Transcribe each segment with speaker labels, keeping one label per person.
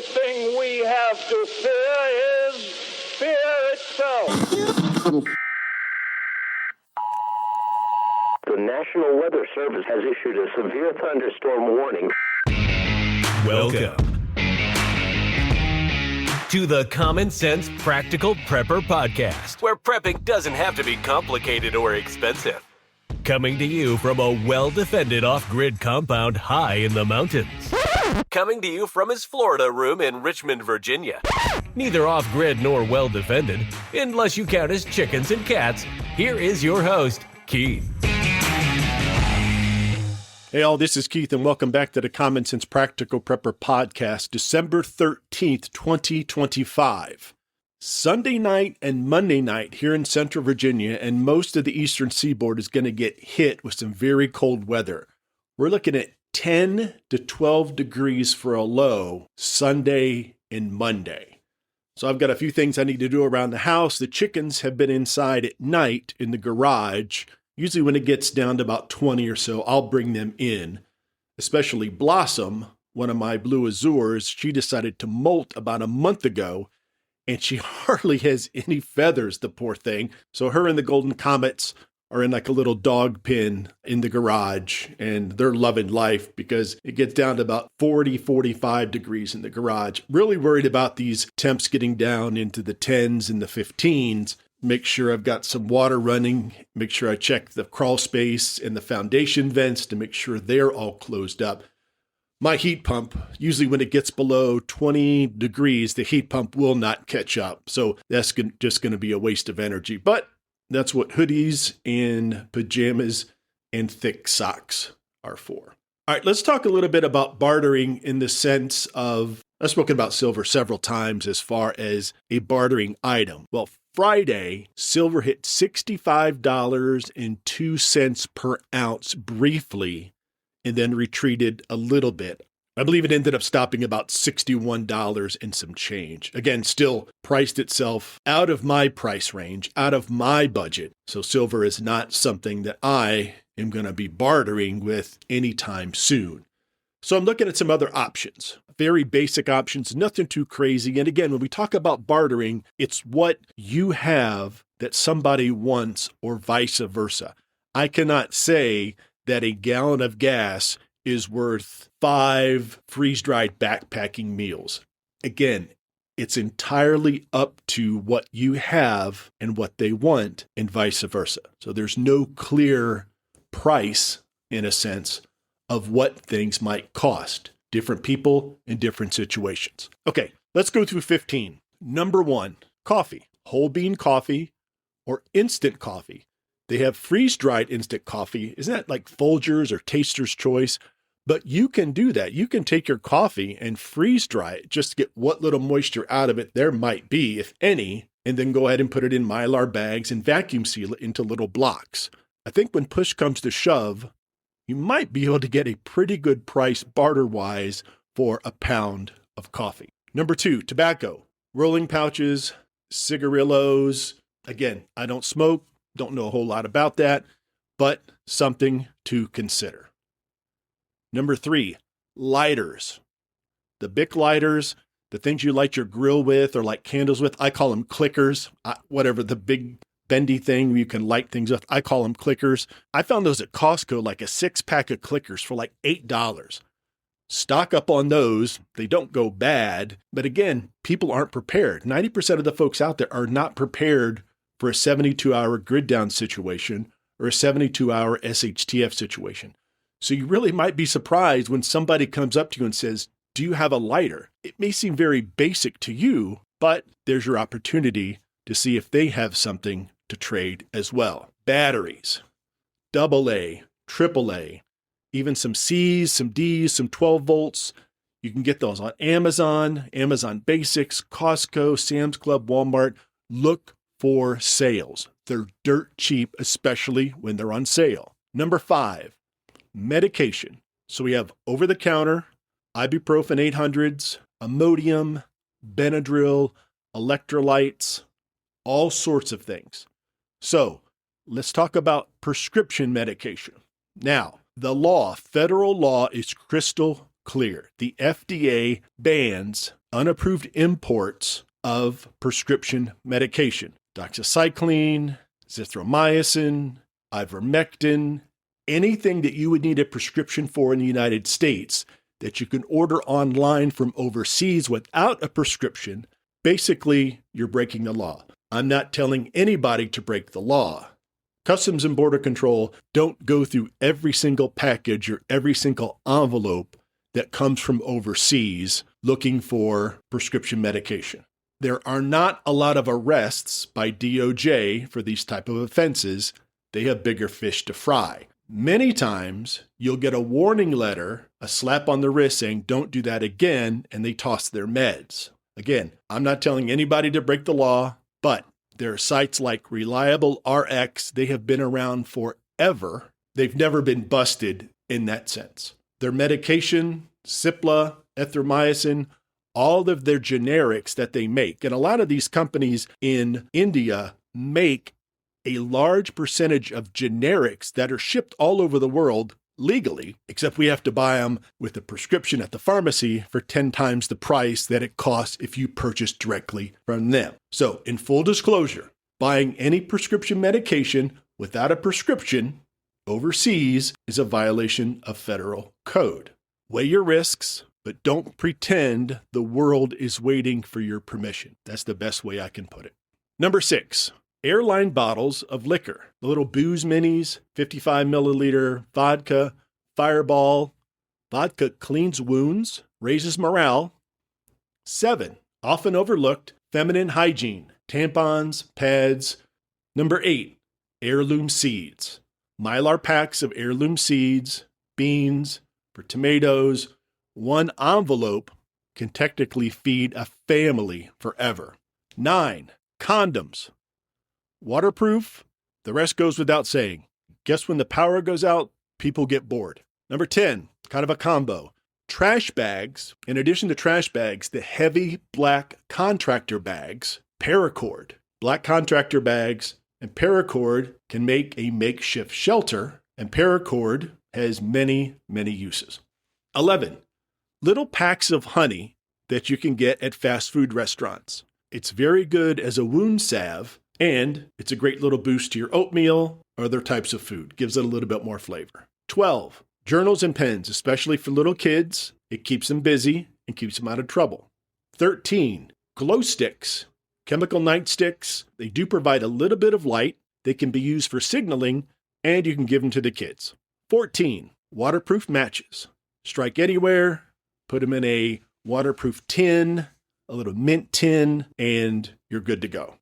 Speaker 1: thing we have to fear is fear itself.
Speaker 2: The National Weather Service has issued a severe thunderstorm warning.
Speaker 3: Welcome to the Common Sense Practical Prepper Podcast, where prepping doesn't have to be complicated or expensive. Coming to you from a well-defended off-grid compound high in the mountains. Coming to you from his Florida room in Richmond, Virginia. Neither off-grid nor well-defended, unless you count his chickens and cats. Here is your host, Keith.
Speaker 4: Hey all, this is Keith and welcome back to the Common Sense Practical Prepper Podcast, December 13th, 2025. Sunday night and Monday night here in Central Virginia and most of the Eastern Seaboard is going to get hit with some very cold weather. We're looking at 10 to 12 degrees for a low Sunday and Monday. So I've got a few things I need to do around the house. The chickens have been inside at night in the garage. Usually when it gets down to about 20 or so, I'll bring them in, especially Blossom, one of my blue Azures. She decided to molt about a month ago, and she hardly has any feathers, the poor thing. So her and the Golden Comets are in like a little dog pen in the garage, and they're loving life because it gets down to about 40, 45 degrees in the garage. Really worried about these temps getting down into the 10s and the 15s. Make sure I've got some water running, make sure I check the crawl space and the foundation vents to make sure they're all closed up. My heat pump, usually when it gets below 20 degrees, the heat pump will not catch up. So that's just going to be a waste of energy. But that's what hoodies and pajamas and thick socks are for. All right, let's talk a little bit about bartering in the sense of, I've spoken about silver several times as far as a bartering item. Well, Friday, silver hit $65.02 per ounce briefly and then retreated a little bit. I believe it ended up stopping about $61 and some change. Again, still priced itself out of my price range, out of my budget. So silver is not something that I am going to be bartering with anytime soon. So I'm looking at some other options, very basic options, nothing too crazy. And again, when we talk about bartering, it's what you have that somebody wants or vice versa. I cannot say that a gallon of gas is worth 5 freeze-dried backpacking meals. Again, it's entirely up to what you have and what they want and vice versa. So there's no clear price, in a sense, of what things might cost. Different people in different situations. Okay, let's go through 15. Number 1, coffee. Whole bean coffee or instant coffee. They have freeze-dried instant coffee. Isn't that like Folgers or Taster's Choice? But you can do that. You can take your coffee and freeze-dry it just to get what little moisture out of it there might be, if any, and then go ahead and put it in Mylar bags and vacuum seal it into little blocks. I think when push comes to shove, you might be able to get a pretty good price barter-wise for a pound of coffee. Number 2, tobacco. Rolling pouches, cigarillos. Again, I don't smoke, don't know a whole lot about that, but something to consider. Number 3, lighters. The Bic lighters, the things you light your grill with or light candles with, I call them clickers. Whatever the big bendy thing you can light things with, I call them clickers. I found those at Costco, like a 6-pack of clickers for like $8. Stock up on those. They don't go bad. But again, people aren't prepared. 90% of the folks out there are not prepared for a 72-hour grid down situation or a 72-hour SHTF situation. So you really might be surprised when somebody comes up to you and says, do you have a lighter? It may seem very basic to you, but there's your opportunity to see if they have something to trade as well. Batteries, AA, AAA, even some C's, some D's, some 12 volts. You can get those on Amazon, Amazon Basics, Costco, Sam's Club, Walmart. Look for sales. They're dirt cheap, especially when they're on sale. Number 5, medication. So we have over-the-counter, ibuprofen 800s, Imodium, Benadryl, electrolytes, all sorts of things. So let's talk about prescription medication. Now, the federal law is crystal clear. The FDA bans unapproved imports of prescription medication. Doxycycline, zithromycin, ivermectin, anything that you would need a prescription for in the United States that you can order online from overseas without a prescription, basically you're breaking the law. I'm not telling anybody to break the law. Customs and Border Control don't go through every single package or every single envelope that comes from overseas looking for prescription medication. There are not a lot of arrests by DOJ for these type of offenses. They have bigger fish to fry. Many times you'll get a warning letter, a slap on the wrist saying, don't do that again, and they toss their meds. Again, I'm not telling anybody to break the law, but there are sites like Reliable RX. They have been around forever. They've never been busted in that sense. Their medication, Cipla, erythromycin, all of their generics that they make, and a lot of these companies in India make a large percentage of generics that are shipped all over the world legally, except we have to buy them with a prescription at the pharmacy for 10 times the price that it costs if you purchase directly from them. So, in full disclosure, buying any prescription medication without a prescription overseas is a violation of federal code. Weigh your risks, but don't pretend the world is waiting for your permission. That's the best way I can put it. Number 6. Airline bottles of liquor, the little booze minis, 55 milliliter vodka, Fireball. Vodka cleans wounds, raises morale. 7, often overlooked, feminine hygiene, tampons, pads. Number 8, heirloom seeds. Mylar packs of heirloom seeds, beans, for tomatoes. One envelope can technically feed a family forever. 9, condoms. Waterproof, the rest goes without saying. Guess when the power goes out, people get bored. Number 10, kind of a combo. Trash bags. In addition to trash bags, the heavy black contractor bags, paracord. Black contractor bags and paracord can make a makeshift shelter, and paracord has many, many uses. 11, little packs of honey that you can get at fast food restaurants. It's very good as a wound salve, and it's a great little boost to your oatmeal or other types of food. Gives it a little bit more flavor. 12, journals and pens, especially for little kids. It keeps them busy and keeps them out of trouble. 13, glow sticks, chemical nightsticks. They do provide a little bit of light. They can be used for signaling, and you can give them to the kids. 14, waterproof matches. Strike anywhere, put them in a waterproof tin, a little mint tin, and you're good to go.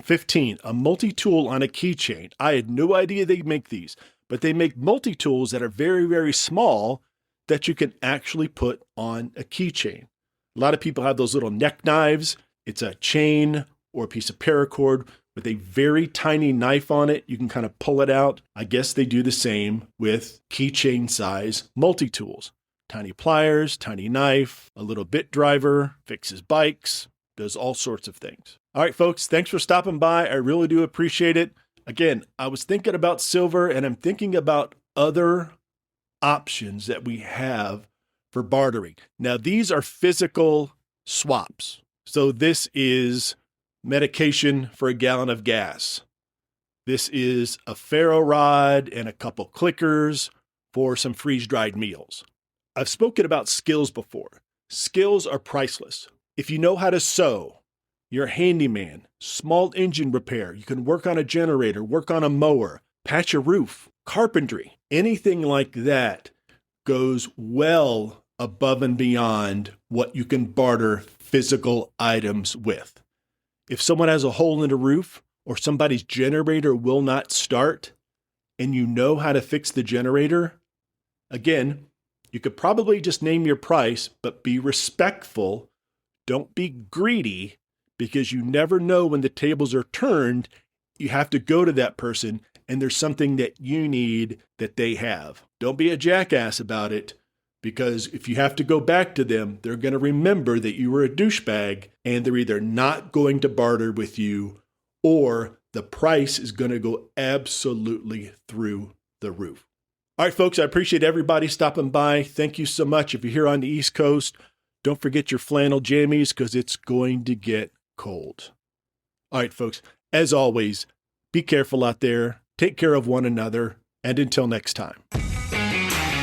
Speaker 4: 15, a multi-tool on a keychain. I had no idea they make these, but they make multi-tools that are very, very small that you can actually put on a keychain. A lot of people have those little neck knives. It's a chain or a piece of paracord with a very tiny knife on it. You can kind of pull it out. I guess they do the same with keychain size multi-tools. Tiny pliers, tiny knife, a little bit driver, fixes bikes, does all sorts of things. All right, folks, thanks for stopping by. I really do appreciate it. Again, I was thinking about silver, and I'm thinking about other options that we have for bartering. Now, these are physical swaps. So this is medication for a gallon of gas. This is a ferro rod and a couple clickers for some freeze-dried meals. I've spoken about skills before. Skills are priceless. If you know how to sew, you're a handyman, small engine repair, you can work on a generator, work on a mower, patch a roof, carpentry, anything like that goes well above and beyond what you can barter physical items with. If someone has a hole in the roof or somebody's generator will not start and you know how to fix the generator, again, you could probably just name your price, but be respectful. Don't be greedy, because you never know when the tables are turned. You have to go to that person and there's something that you need that they have. Don't be a jackass about it, because if you have to go back to them, they're going to remember that you were a douchebag and they're either not going to barter with you or the price is going to go absolutely through the roof. All right, folks, I appreciate everybody stopping by. Thank you so much. If you're here on the East Coast, Don't forget your flannel jammies because it's going to get cold. All right, folks, as always, be careful out there, take care of one another, and until next time.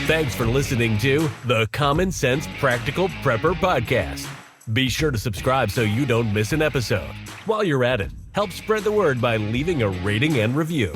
Speaker 3: Thanks for listening to the Common Sense Practical Prepper Podcast. Be sure to subscribe so you don't miss an episode. While you're at it, help spread the word by leaving a rating and review.